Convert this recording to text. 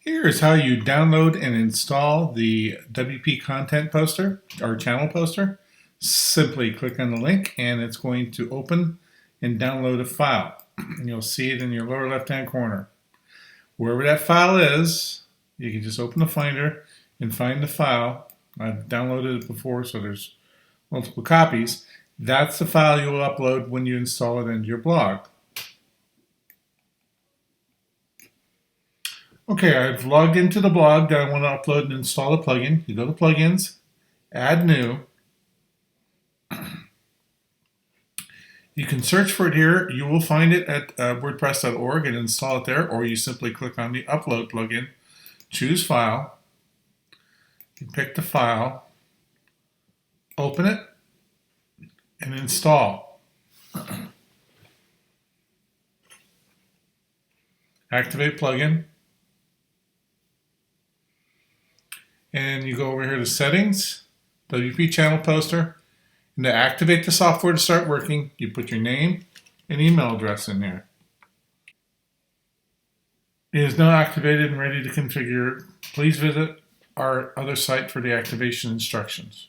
Here is how you download and install the WP content poster or channel poster. Simply click on the link and it's going to open and download a file. You'll see it in your lower left hand corner. Wherever that file is, you can just open the Finder and find the file. I've downloaded it before, so there's multiple copies. That's the file you will upload when you install it into your blog. Okay, I've logged into the blog that I want to upload and install the plugin. You go to Plugins, Add New. You can search for it here. You will find it at wordpress.org and install it there, or you simply click on the Upload plugin, choose File, you pick the file, open it, and install. Activate plugin. And you go over here to Settings, WP Channel Poster, and to activate the software to start working, you put your name and email address in there. It is now activated and ready to configure. Please visit our other site for the activation instructions.